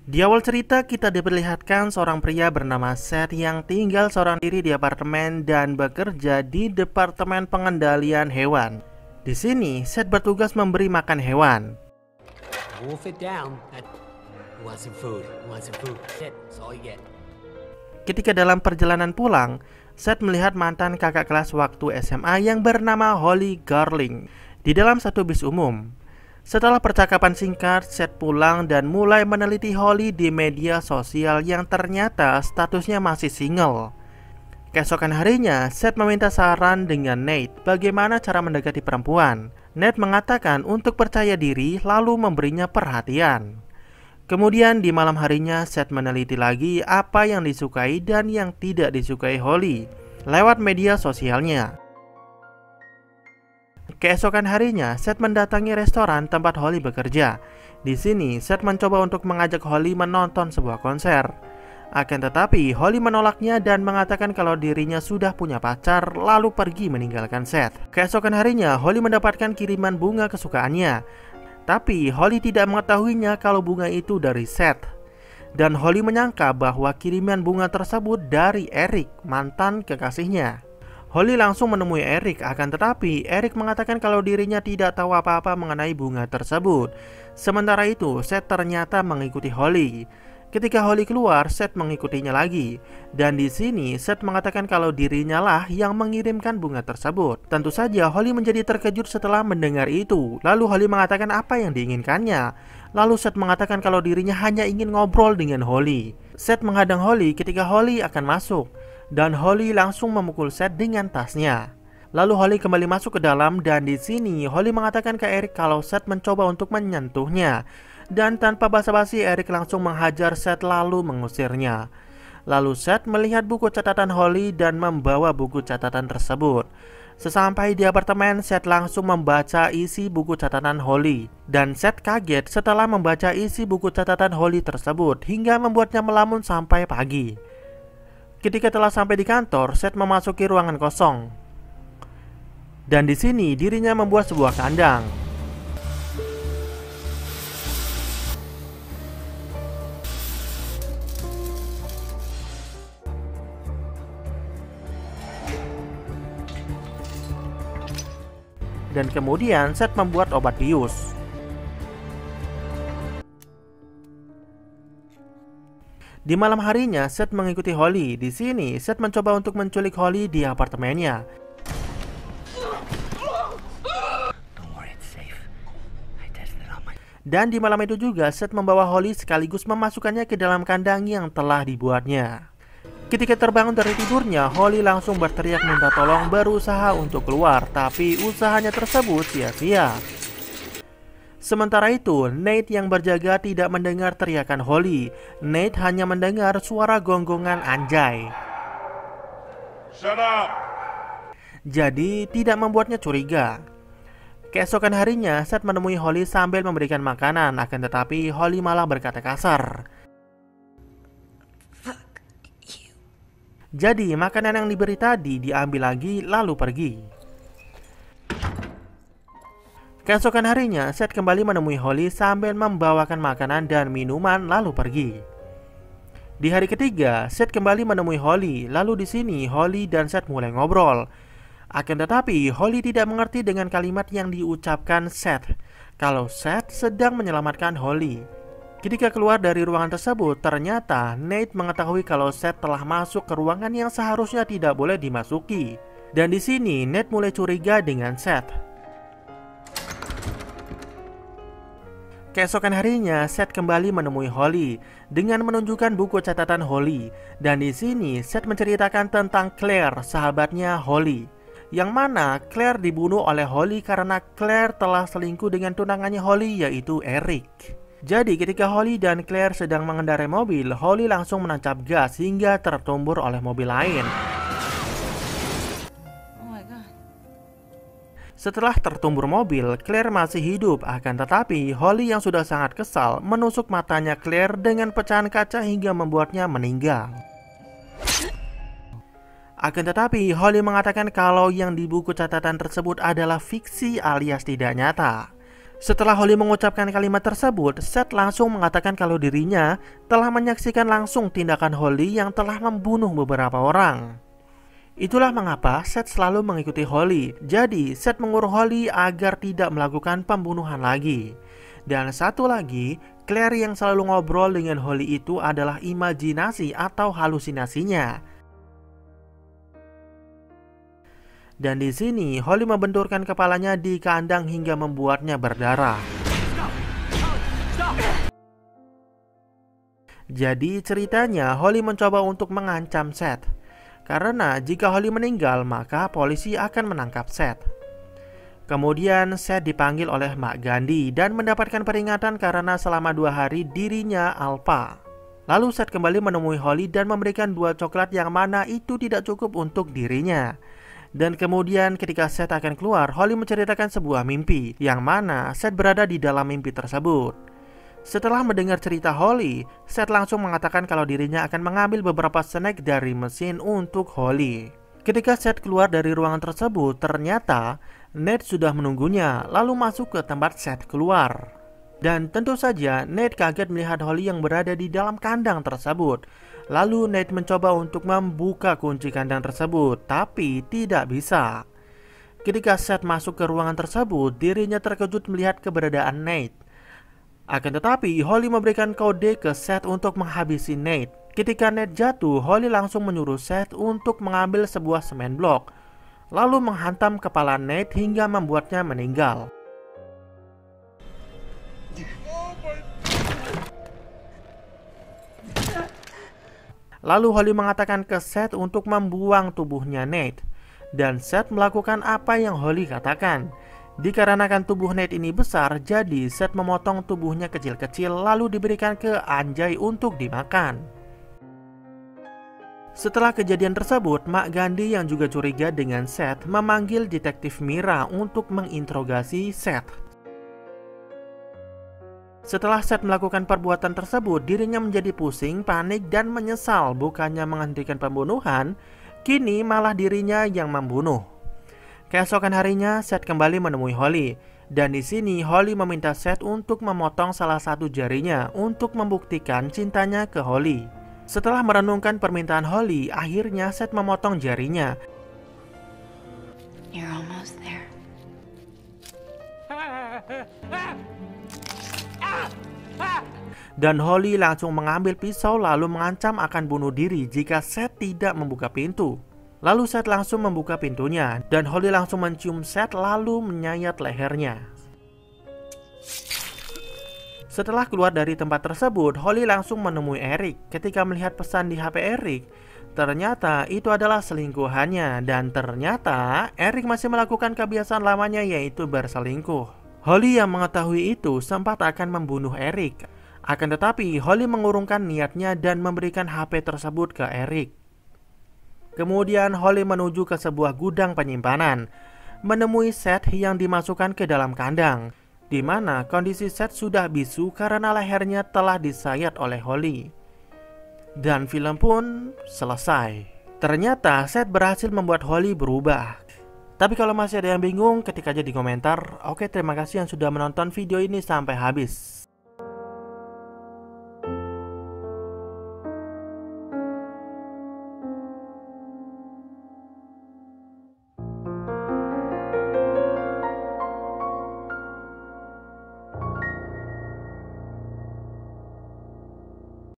Di awal cerita kita diperlihatkan seorang pria bernama Seth yang tinggal seorang diri di apartemen dan bekerja di departemen pengendalian hewan. Di sini Seth bertugas memberi makan hewan. Wolf it down. Who wants some food? Who wants some food? That's all you get. Ketika dalam perjalanan pulang, Seth melihat mantan kakak kelas waktu SMA yang bernama Holly Garling di dalam satu bis umum. Setelah percakapan singkat, Seth pulang dan mulai meneliti Holly di media sosial yang ternyata statusnya masih single. Keesokan harinya, Seth meminta saran dengan Nate bagaimana cara mendekati perempuan. Nate mengatakan untuk percaya diri lalu memberinya perhatian. Kemudian di malam harinya, Seth meneliti lagi apa yang disukai dan yang tidak disukai Holly lewat media sosialnya. Keesokan harinya, Seth mendatangi restoran tempat Holly bekerja. Di sini, Seth mencoba untuk mengajak Holly menonton sebuah konser. Akan tetapi, Holly menolaknya dan mengatakan kalau dirinya sudah punya pacar, lalu pergi meninggalkan Seth. Keesokan harinya, Holly mendapatkan kiriman bunga kesukaannya. Tapi Holly tidak mengetahuinya kalau bunga itu dari Seth. Dan Holly menyangka bahwa kiriman bunga tersebut dari Eric, mantan kekasihnya. Holly langsung menemui Eric, akan tetapi Eric mengatakan kalau dirinya tidak tahu apa-apa mengenai bunga tersebut. Sementara itu, Seth ternyata mengikuti Holly. Ketika Holly keluar, Seth mengikutinya lagi. Dan di sini Seth mengatakan kalau dirinya lah yang mengirimkan bunga tersebut. Tentu saja Holly menjadi terkejut setelah mendengar itu. Lalu Holly mengatakan apa yang diinginkannya. Lalu Seth mengatakan kalau dirinya hanya ingin ngobrol dengan Holly. Seth menghadang Holly ketika Holly akan masuk. Dan Holly langsung memukul Seth dengan tasnya. Lalu Holly kembali masuk ke dalam dan di sini Holly mengatakan ke Eric kalau Seth mencoba untuk menyentuhnya. Dan tanpa basa-basi Eric langsung menghajar Seth lalu mengusirnya. Lalu Seth melihat buku catatan Holly dan membawa buku catatan tersebut. Sesampai di apartemen, Seth langsung membaca isi buku catatan Holly. Dan Seth kaget setelah membaca isi buku catatan Holly tersebut hingga membuatnya melamun sampai pagi. Ketika telah sampai di kantor, Seth memasuki ruangan kosong. Dan di sini dirinya membuat sebuah kandang. Dan kemudian Seth membuat obat bius. Di malam harinya, Seth mengikuti Holly. Di sini, Seth mencoba untuk menculik Holly di apartemennya. Dan di malam itu juga, Seth membawa Holly sekaligus memasukkannya ke dalam kandang yang telah dibuatnya. Ketika terbangun dari tidurnya, Holly langsung berteriak minta tolong berusaha untuk keluar, tapi usahanya tersebut sia-sia. Sementara itu, Nate yang berjaga tidak mendengar teriakan Holly. Nate hanya mendengar suara gonggongan anjay. Shut up. Jadi tidak membuatnya curiga. Keesokan harinya, Seth menemui Holly sambil memberikan makanan, akan tetapi Holly malah berkata kasar. Jadi makanan yang diberi tadi diambil lagi lalu pergi. Keesokan harinya, Seth kembali menemui Holly sambil membawakan makanan dan minuman lalu pergi. Di hari ketiga, Seth kembali menemui Holly. Lalu di sini Holly dan Seth mulai ngobrol. Akan tetapi Holly tidak mengerti dengan kalimat yang diucapkan Seth kalau Seth sedang menyelamatkan Holly. Ketika keluar dari ruangan tersebut, ternyata Nate mengetahui kalau Seth telah masuk ke ruangan yang seharusnya tidak boleh dimasuki. Dan di sini Nate mulai curiga dengan Seth. Keesokan harinya, Seth kembali menemui Holly dengan menunjukkan buku catatan Holly. Dan di sini Seth menceritakan tentang Claire, sahabatnya Holly. Yang mana Claire dibunuh oleh Holly karena Claire telah selingkuh dengan tunangannya Holly, yaitu Eric. Jadi ketika Holly dan Claire sedang mengendarai mobil, Holly langsung menancap gas hingga tertumbur oleh mobil lain. Oh my God. Setelah tertumbur mobil, Claire masih hidup, akan tetapi Holly yang sudah sangat kesal menusuk matanya Claire dengan pecahan kaca hingga membuatnya meninggal. Akan tetapi Holly mengatakan kalau yang di buku catatan tersebut adalah fiksi alias tidak nyata. Setelah Holly mengucapkan kalimat tersebut, Seth langsung mengatakan kalau dirinya telah menyaksikan langsung tindakan Holly yang telah membunuh beberapa orang. Itulah mengapa Seth selalu mengikuti Holly. Jadi Seth menyuruh Holly agar tidak melakukan pembunuhan lagi. Dan satu lagi, Claire yang selalu ngobrol dengan Holly itu adalah imajinasi atau halusinasinya. Dan di sini Holly membenturkan kepalanya di kandang hingga membuatnya berdarah. Jadi ceritanya Holly mencoba untuk mengancam Seth. Karena jika Holly meninggal maka polisi akan menangkap Seth. Kemudian Seth dipanggil oleh Mak Gandhi dan mendapatkan peringatan karena selama 2 hari dirinya alpha. Lalu Seth kembali menemui Holly dan memberikan 2 coklat yang mana itu tidak cukup untuk dirinya. Dan kemudian ketika Seth akan keluar, Holly menceritakan sebuah mimpi yang mana Seth berada di dalam mimpi tersebut. Setelah mendengar cerita Holly, Seth langsung mengatakan kalau dirinya akan mengambil beberapa snack dari mesin untuk Holly. Ketika Seth keluar dari ruangan tersebut, ternyata Nate sudah menunggunya lalu masuk ke tempat Seth keluar. Dan tentu saja Nate kaget melihat Holly yang berada di dalam kandang tersebut. Lalu Nate mencoba untuk membuka kunci kandang tersebut, tapi tidak bisa. Ketika Seth masuk ke ruangan tersebut, dirinya terkejut melihat keberadaan Nate. Akan tetapi, Holly memberikan kode ke Seth untuk menghabisi Nate. Ketika Nate jatuh, Holly langsung menyuruh Seth untuk mengambil sebuah semen blok, lalu menghantam kepala Nate hingga membuatnya meninggal. Lalu Holly mengatakan ke Seth untuk membuang tubuhnya Nate. Dan Seth melakukan apa yang Holly katakan. Dikarenakan tubuh Nate ini besar, jadi Seth memotong tubuhnya kecil-kecil lalu diberikan ke anjay untuk dimakan. Setelah kejadian tersebut, Mak Gandhi yang juga curiga dengan Seth memanggil detektif Mira untuk menginterogasi Seth. Setelah Seth melakukan perbuatan tersebut, dirinya menjadi pusing, panik, dan menyesal. Bukannya menghentikan pembunuhan, kini malah dirinya yang membunuh. Keesokan harinya, Seth kembali menemui Holly. Dan di sini Holly meminta Seth untuk memotong salah satu jarinya untuk membuktikan cintanya ke Holly. Setelah merenungkan permintaan Holly, akhirnya Seth memotong jarinya. You're almost there. Dan Holly langsung mengambil pisau lalu mengancam akan bunuh diri jika Seth tidak membuka pintu. Lalu Seth langsung membuka pintunya dan Holly langsung mencium Seth lalu menyayat lehernya. Setelah keluar dari tempat tersebut, Holly langsung menemui Eric. Ketika melihat pesan di HP Eric, ternyata itu adalah selingkuhannya. Dan ternyata Eric masih melakukan kebiasaan lamanya, yaitu berselingkuh. Holly yang mengetahui itu sempat akan membunuh Eric. Akan tetapi Holly mengurungkan niatnya dan memberikan HP tersebut ke Eric. Kemudian Holly menuju ke sebuah gudang penyimpanan, menemui Seth yang dimasukkan ke dalam kandang, di mana kondisi Seth sudah bisu karena lehernya telah disayat oleh Holly. Dan film pun selesai. Ternyata Seth berhasil membuat Holly berubah. Tapi kalau masih ada yang bingung, ketik aja di komentar. Oke, terima kasih yang sudah menonton video ini sampai habis.